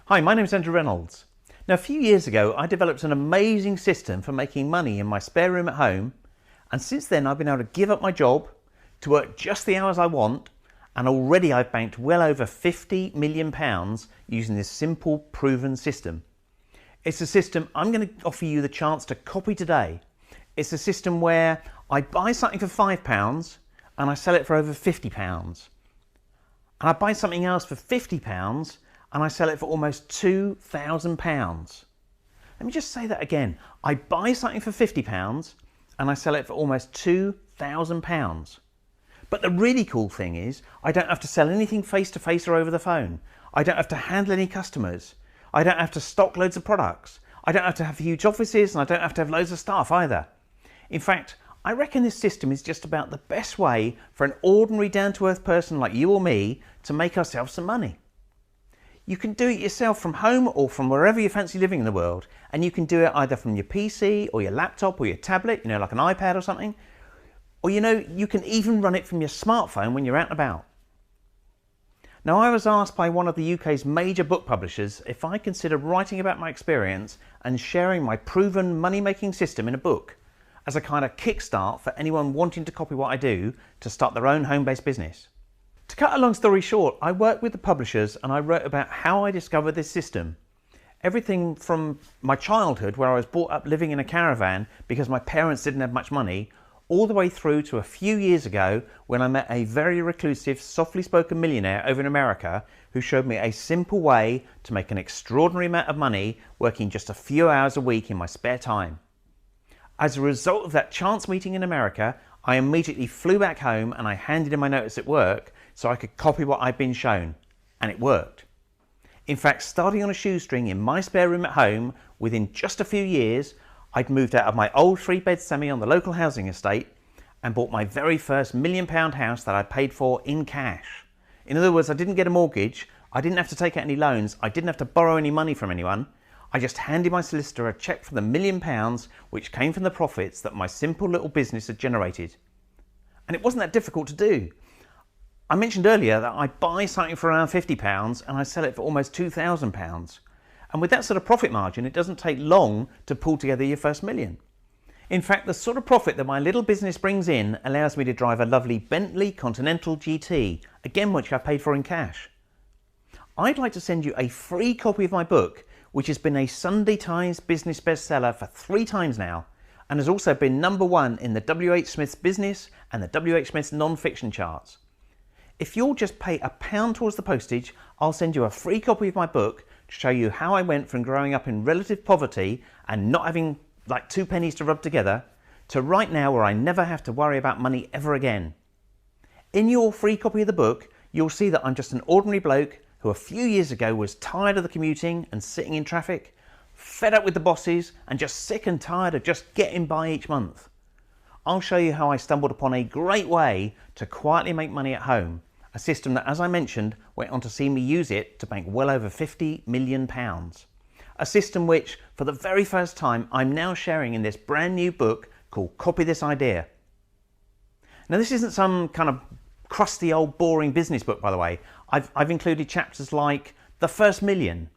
Hi, my name is Andrew Reynolds. Now, a few years ago, I developed an amazing system for making money in my spare room at home, and since then I've been able to give up my job to work just the hours I want, and already I've banked well over £50 million using this simple, proven system. It's a system I'm going to offer you the chance to copy today. It's a system where I buy something for £5 and I sell it for over £50. And I buy something else for £50 and I sell it for almost £2,000. Let me just say that again. I buy something for £50 and I sell it for almost £2,000. But the really cool thing is I don't have to sell anything face to face or over the phone. I don't have to handle any customers. I don't have to stock loads of products. I don't have to have huge offices, and I don't have to have loads of staff either. In fact, I reckon this system is just about the best way for an ordinary down-to-earth person like you or me to make ourselves some money. You can do it yourself from home or from wherever you fancy living in the world, and you can do it either from your PC or your laptop or your tablet, like an iPad or something, or you can even run it from your smartphone when you're out and about. Now, I was asked by one of the UK's major book publishers if I consider writing about my experience and sharing my proven money-making system in a book as a kind of kickstart for anyone wanting to copy what I do to start their own home-based business. To cut a long story short, I worked with the publishers and I wrote about how I discovered this system. Everything from my childhood, where I was brought up living in a caravan because my parents didn't have much money, all the way through to a few years ago when I met a very reclusive, softly spoken millionaire over in America who showed me a simple way to make an extraordinary amount of money working just a few hours a week in my spare time. As a result of that chance meeting in America, I immediately flew back home and I handed in my notice at work so I could copy what I'd been shown, and it worked. In fact, starting on a shoestring in my spare room at home, within just a few years, I'd moved out of my old 3-bed semi on the local housing estate and bought my very first £1 million house that I paid for in cash. In other words, I didn't get a mortgage, I didn't have to take out any loans, I didn't have to borrow any money from anyone. I just handed my solicitor a cheque for the £1 million, which came from the profits that my simple little business had generated. And it wasn't that difficult to do. I mentioned earlier that I buy something for around £50 and I sell it for almost £2,000. And with that sort of profit margin, it doesn't take long to pull together your first million. In fact, the sort of profit that my little business brings in allows me to drive a lovely Bentley Continental GT, again which I paid for in cash. I'd like to send you a free copy of my book, which has been a Sunday Times business bestseller for 3 times now, and has also been #1 in the W.H. Smith's business and the W.H. Smith's non-fiction charts. If you'll just pay £1 towards the postage, I'll send you a free copy of my book to show you how I went from growing up in relative poverty and not having like 2 pennies to rub together to right now where I never have to worry about money ever again. In your free copy of the book, you'll see that I'm just an ordinary bloke who a few years ago was tired of the commuting and sitting in traffic, fed up with the bosses and just sick and tired of just getting by each month. I'll show you how I stumbled upon a great way to quietly make money at home, a system that, as I mentioned, went on to see me use it to bank well over £50 million. A system which, for the very first time, I'm now sharing in this brand new book called Copy This Idea. Now, this isn't some kind of crusty old boring business book, by the way. I've included chapters like The First Million,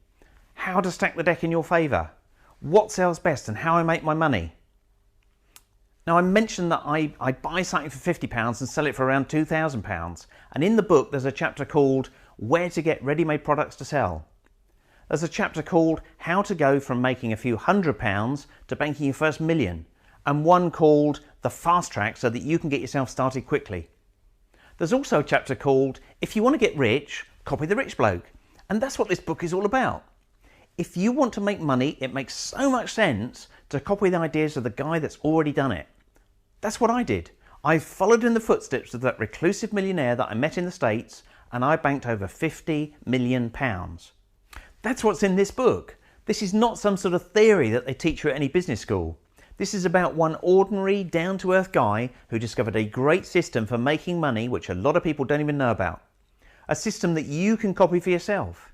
How to Stack the Deck in Your Favour, What Sells Best and How I Make My Money. Now, I mentioned that I buy something for £50 and sell it for around £2,000, and in the book there's a chapter called Where to Get Ready-Made Products to Sell. There's a chapter called How to Go from Making a few £100 to banking your first million, and one called The Fast Track so that you can get yourself started quickly. There's also a chapter called If You Want to Get Rich, Copy the Rich Bloke, and that's what this book is all about. If you want to make money, it makes so much sense to copy the ideas of the guy that's already done it. That's what I did. I followed in the footsteps of that reclusive millionaire that I met in the States, and I banked over £50 million. That's what's in this book. This is not some sort of theory that they teach you at any business school. This is about one ordinary, down-to-earth guy who discovered a great system for making money which a lot of people don't even know about. A system that you can copy for yourself.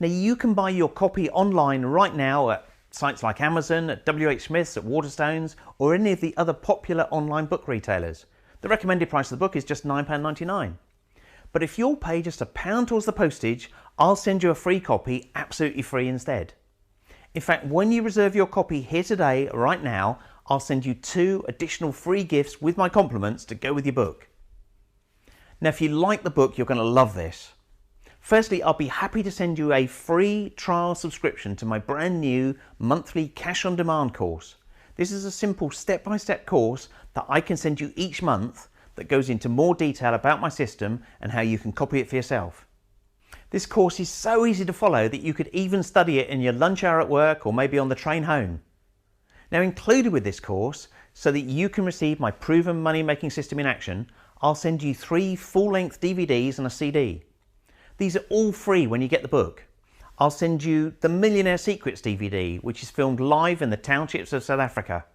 Now, you can buy your copy online right now at sites like Amazon, at W.H. Smith's, at Waterstones, or any of the other popular online book retailers. The recommended price of the book is just £9.99. But if you'll pay just £1 towards the postage, I'll send you a free copy absolutely free instead. In fact, when you reserve your copy here today, right now, I'll send you 2 additional free gifts with my compliments to go with your book. Now, if you like the book, you're going to love this. Firstly, I'll be happy to send you a free trial subscription to my brand new monthly cash on demand course. This is a simple step-by-step course that I can send you each month that goes into more detail about my system and how you can copy it for yourself. This course is so easy to follow that you could even study it in your lunch hour at work or maybe on the train home. Now, included with this course, so that you can receive my proven money making system in action, I'll send you 3 full-length DVDs and a CD. These are all free when you get the book. I'll send you the Millionaire Secrets DVD, which is filmed live in the townships of South Africa.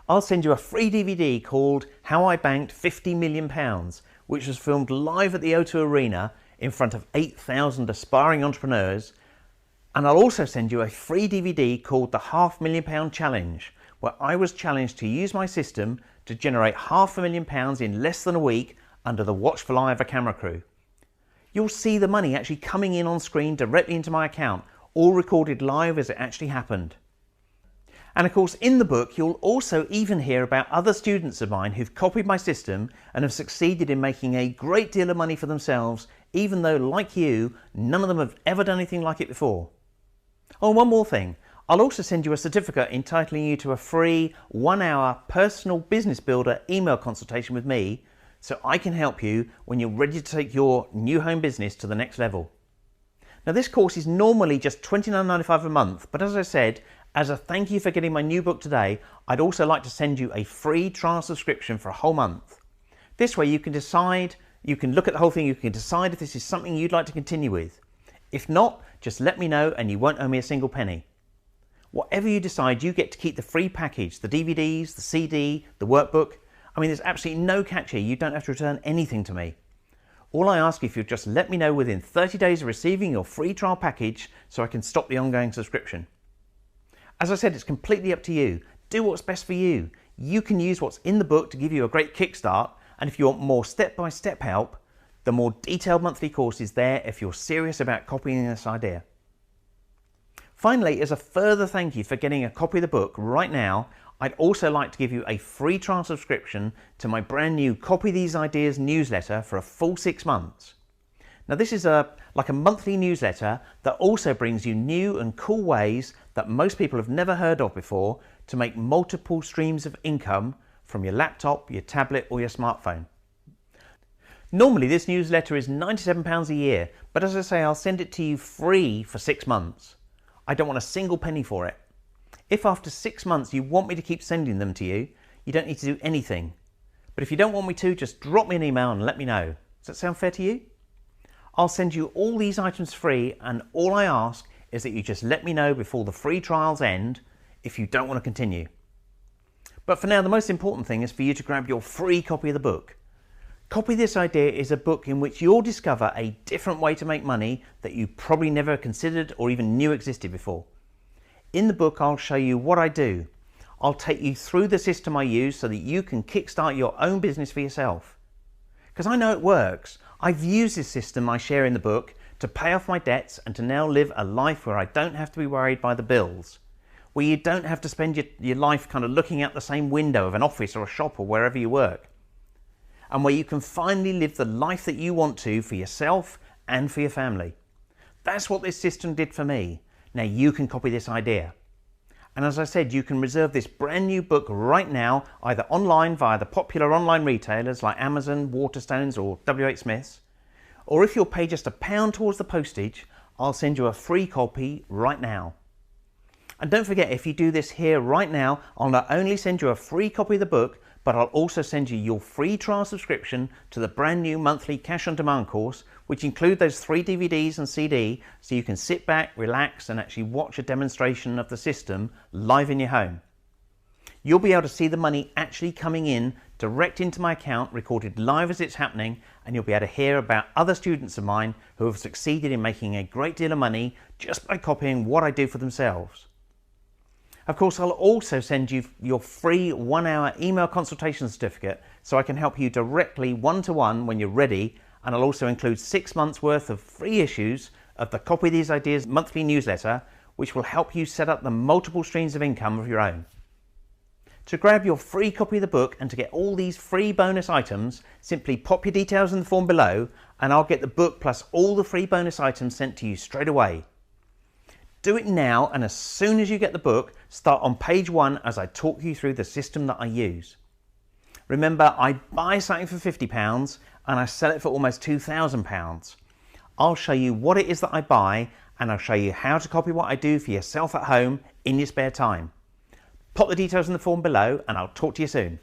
I'll send you a free DVD called How I Banked £50 Million, which was filmed live at the O2 Arena in front of 8,000 aspiring entrepreneurs. And I'll also send you a free DVD called the £500,000 Challenge, where I was challenged to use my system to generate £500,000 in less than a week under the watchful eye of a camera crew. You'll see the money actually coming in on screen directly into my account, all recorded live as it actually happened. And of course, in the book, you'll also even hear about other students of mine who've copied my system and have succeeded in making a great deal of money for themselves, even though, like you, none of them have ever done anything like it before. Oh, one more thing. I'll also send you a certificate entitling you to a free 1-hour personal business builder email consultation with me, so I can help you when you're ready to take your new home business to the next level. Now, this course is normally just $29.95 a month, but as I said, as a thank you for getting my new book today, I'd also like to send you a free trial subscription for a whole month. This way you can decide, you can look at the whole thing, you can decide if this is something you'd like to continue with. If not, just let me know and you won't owe me a single penny. Whatever you decide, you get to keep the free package, the DVDs, the CD, the workbook. I mean, there's absolutely no catch here. You don't have to return anything to me. All I ask if you just let me know within 30 days of receiving your free trial package so I can stop the ongoing subscription. As I said, it's completely up to you. Do what's best for you. You can use what's in the book to give you a great kickstart, and if you want more step-by-step help, the more detailed monthly course is there if you're serious about copying this idea. Finally, as a further thank you for getting a copy of the book right now, I'd also like to give you a free trial subscription to my brand new Copy These Ideas newsletter for a full 6 months. Now, this is like a monthly newsletter that also brings you new and cool ways that most people have never heard of before to make multiple streams of income from your laptop, your tablet or your smartphone. Normally this newsletter is £97 a year, but as I say, I'll send it to you free for 6 months. I don't want a single penny for it. If after 6 months you want me to keep sending them to you, you don't need to do anything. But if you don't want me to, just drop me an email and let me know. Does that sound fair to you? I'll send you all these items free, and all I ask is that you just let me know before the free trials end if you don't want to continue. But for now, the most important thing is for you to grab your free copy of the book. Copy This Idea is a book in which you'll discover a different way to make money that you probably never considered or even knew existed before. In the book, I'll show you what I do. I'll take you through the system I use so that you can kickstart your own business for yourself. Because I know it works. I've used this system I share in the book to pay off my debts and to now live a life where I don't have to be worried by the bills, where you don't have to spend your life kind of looking out the same window of an office or a shop or wherever you work, and where you can finally live the life that you want to for yourself and for your family. That's what this system did for me. Now you can copy this idea. And as I said, you can reserve this brand new book right now, either online via the popular online retailers like Amazon, Waterstones or WH Smith's, or if you'll pay just £1 towards the postage, I'll send you a free copy right now. And don't forget, if you do this here right now, I'll not only send you a free copy of the book, but I'll also send you your free trial subscription to the brand new monthly Cash on Demand course, which include those 3 DVDs and CD, so you can sit back, relax, and actually watch a demonstration of the system live in your home. You'll be able to see the money actually coming in direct into my account, recorded live as it's happening, and you'll be able to hear about other students of mine who have succeeded in making a great deal of money just by copying what I do for themselves. Of course, I'll also send you your free 1-hour email consultation certificate so I can help you directly one-to-one when you're ready and I'll also include 6 months worth of free issues of the Copy These Ideas monthly newsletter, which will help you set up the multiple streams of income of your own. To grab your free copy of the book and to get all these free bonus items, simply pop your details in the form below and I'll get the book plus all the free bonus items sent to you straight away. Do it now, and as soon as you get the book, start on page 1 as I talk you through the system that I use. Remember, I buy something for £50 and I sell it for almost £2,000. I'll show you what it is that I buy, and I'll show you how to copy what I do for yourself at home in your spare time. Pop the details in the form below and I'll talk to you soon.